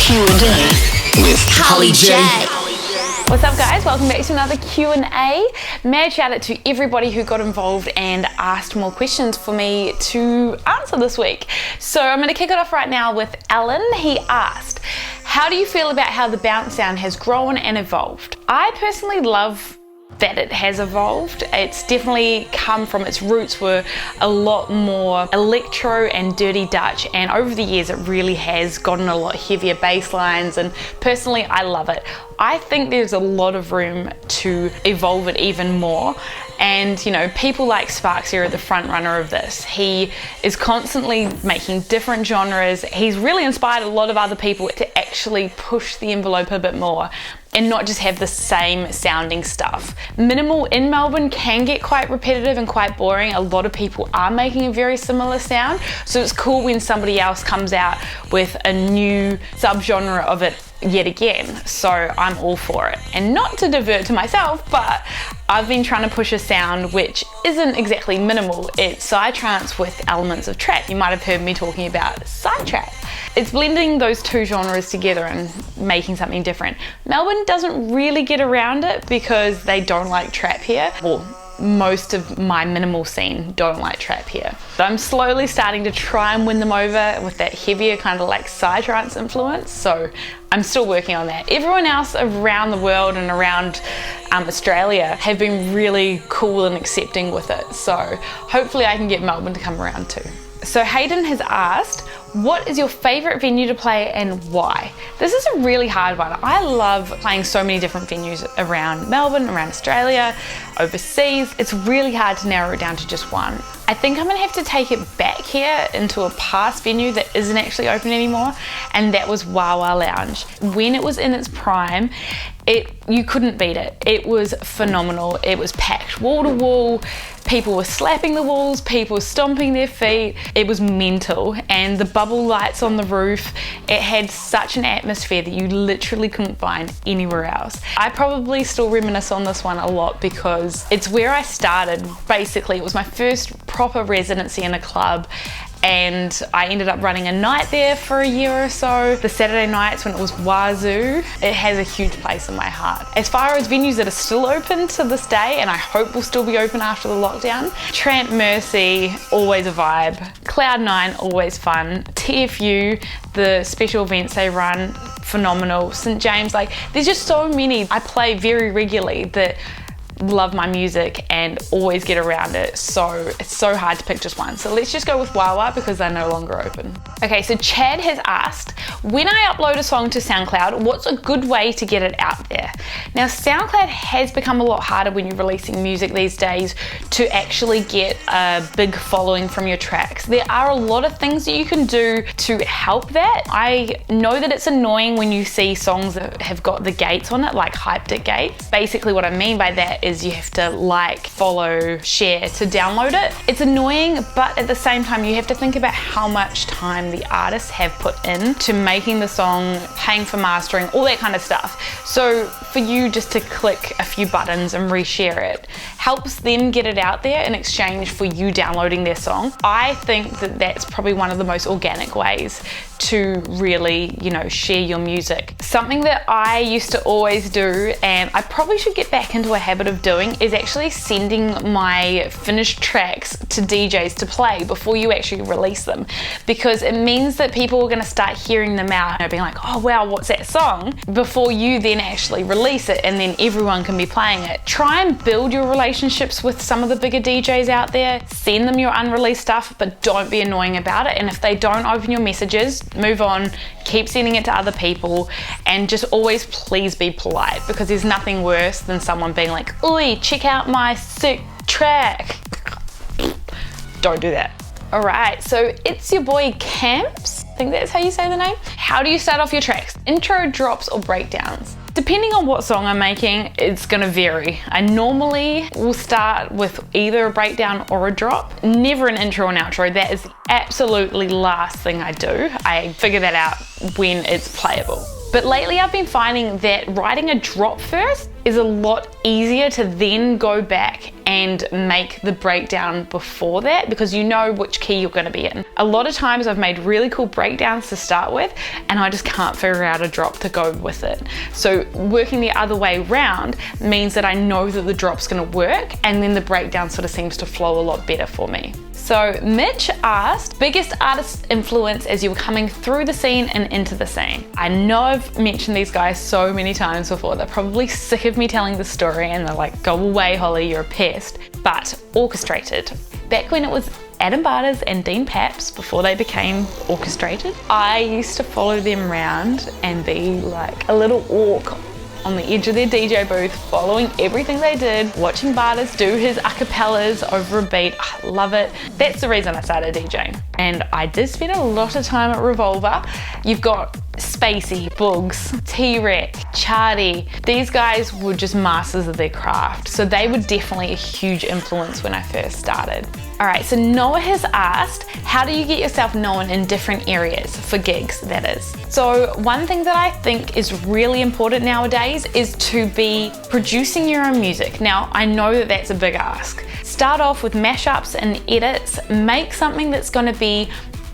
Q&A with Holly J. What's up, guys? Welcome back to another Q&A. Mad shout out to everybody who got involved and asked more questions for me to answer this week. So I'm going to kick it off right now with Alan. He asked, how do you feel about how the bounce sound has grown and evolved? I personally love that it has evolved. It's definitely come from, its roots were a lot more electro and dirty Dutch, and over the years it really has gotten a lot heavier bass lines, and personally I love it. I think there's a lot of room to evolve it even more, and you know, people like Sparks are the front runner of this. He is constantly making different genres. He's really inspired a lot of other people to actually push the envelope a bit more and not just have the same sounding stuff. Minimal in Melbourne can get quite repetitive and quite boring. A lot of people are making a very similar sound, so it's cool when somebody else comes out with a new subgenre of it yet again. So I'm all for it. And not to divert to myself, but I've been trying to push a sound which isn't exactly minimal. It's psytrance with elements of trap. You might have heard me talking about psytrap. It's blending those two genres together and making something different. Melbourne doesn't really get around it because they don't like trap here. Well, most of my minimal scene don't like trap here. But I'm slowly starting to try and win them over with that heavier kind of like psytrance influence, so I'm still working on that. Everyone else around the world and around Australia have been really cool and accepting with it, so hopefully I can get Melbourne to come around too. So Hayden has asked, what is your favourite venue to play and why? This is a really hard one. I love playing so many different venues around Melbourne, around Australia, overseas. It's really hard to narrow it down to just one. I think I'm gonna have to take it back here into a past venue that isn't actually open anymore, and that was Wawa Lounge. When it was in its prime, you couldn't beat it. It was phenomenal. It was packed wall to wall. People were slapping the walls, people were stomping their feet. It was mental, and the bubble lights on the roof, it had such an atmosphere that you literally couldn't find anywhere else. I probably still reminisce on this one a lot because it's where I started. Basically, it was my first proper residency in a club, and I ended up running a night there for a year or so. The Saturday nights when it was Wazoo, it has a huge place in my heart. As far as venues that are still open to this day, and I hope will still be open after the lockdown, Tramp Mercy, always a vibe. Cloud9, always fun. TFU, the special events they run, phenomenal. St James, like there's just so many I play very regularly that love my music and always get around it, so it's so hard to pick just one. So let's just go with Wawa because they're no longer open. Okay, so Chad has asked, when I upload a song to SoundCloud, what's a good way to get it out there? Now, SoundCloud has become a lot harder when you're releasing music these days to actually get a big following from your tracks. There are a lot of things that you can do to help that. I know that it's annoying when you see songs that have got the gates on it, like Hyped gates. Basically what I mean by that is you have to like, follow, share to download it. It's annoying, but at the same time you have to think about how much time the artists have put in to making the song, paying for mastering, all that kind of stuff. So for you just to click a few buttons and reshare it helps them get it out there in exchange for you downloading their song. I think that that's probably one of the most organic ways to really, you know, share your music. Something that I used to always do, and I probably should get back into a habit of doing, is actually sending my finished tracks to DJs to play before you actually release them, because it means that people are going to start hearing them out, you know, being like, oh wow, what's that song, before you then actually release it, and then everyone can be playing it. Try and build your relationships with some of the bigger DJs out there. Send them your unreleased stuff, but don't be annoying about it, and if they don't open your messages, move on, keep sending it to other people, and just always please be polite, because there's nothing worse than someone being like, oi, check out my sick track. Don't do that. All right, so it's your boy Camps. I think that's how you say the name. How do you start off your tracks? Intro, drops, or breakdowns? Depending on what song I'm making, it's gonna vary. I normally will start with either a breakdown or a drop, never an intro and outro. That is the absolutely last thing I do. I figure that out when it's playable. But lately I've been finding that writing a drop first is a lot easier to then go back and make the breakdown before that, because you know which key you're going to be in. A lot of times I've made really cool breakdowns to start with and I just can't figure out a drop to go with it. So working the other way around means that I know that the drop's going to work, and then the breakdown sort of seems to flow a lot better for me. So Mitch asked, biggest artist influence as you were coming through the scene and into the scene. I know I've mentioned these guys so many times before, they're probably sick of me telling the story and they're like, go away Holly, you're a pest. But Orchestrated, back when it was Adam Barters and Dean Paps, before they became Orchestrated, I used to follow them around and be like a little orc on the edge of their DJ booth, following everything they did, watching Barters do his acapellas over a beat. I love it. That's the reason I started DJing. And I did spend a lot of time at Revolver. You've got Spacey, Boogs, T-Rex, Chardy. These guys were just masters of their craft. So they were definitely a huge influence when I first started. All right, so Noah has asked, how do you get yourself known in different areas, for gigs that is? So one thing that I think is really important nowadays is to be producing your own music. Now, I know that that's a big ask. Start off with mashups and edits, make something that's gonna be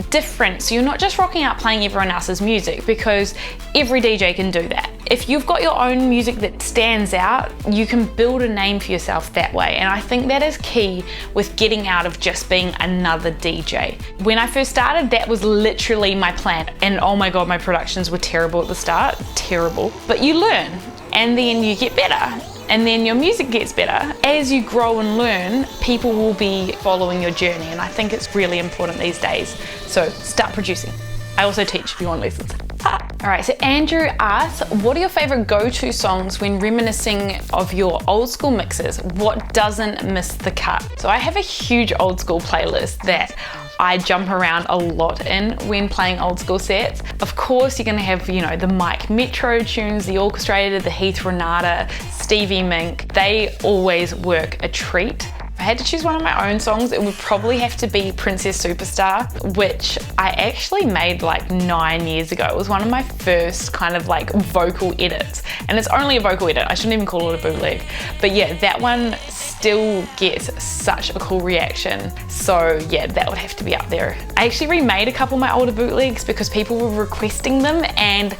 different, so you're not just rocking out playing everyone else's music, because every DJ can do that. If you've got your own music that stands out, you can build a name for yourself that way, and I think that is key with getting out of just being another DJ. When I first started, that was literally my plan, and oh my god, my productions were terrible at the start, terrible, but you learn and then you get better. And then your music gets better. As you grow and learn, people will be following your journey, and I think it's really important these days. So start producing. I also teach if you want lessons. All right, so Andrew asks, what are your favorite go-to songs when reminiscing of your old school mixes? What doesn't miss the cut? So I have a huge old school playlist that I jump around a lot in when playing old school sets. Of course, you're gonna have, you know, the Mike Metro tunes, the Orchestrated, the Heath Renata, Stevie Mink. They always work a treat. If I had to choose one of my own songs, it would probably have to be Princess Superstar, which I actually made like 9 years ago. It was one of my first kind of like vocal edits. And it's only a vocal edit, I shouldn't even call it a bootleg. But yeah, that one still gets such a cool reaction. So yeah, that would have to be up there. I actually remade a couple of my older bootlegs because people were requesting them, and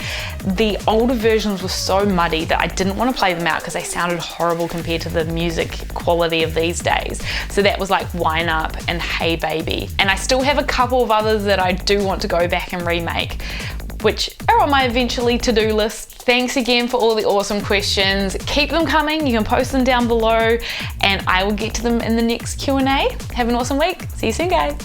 the older versions were so muddy that I didn't want to play them out because they sounded horrible compared to the music quality of these days. So that was like Wine Up and Hey Baby. And I still have a couple of others that I do want to go back and remake, which are on my eventually to-do list. Thanks again for all the awesome questions. Keep them coming. You can post them down below and I will get to them in the next Q&A. Have an awesome week. See you soon, guys.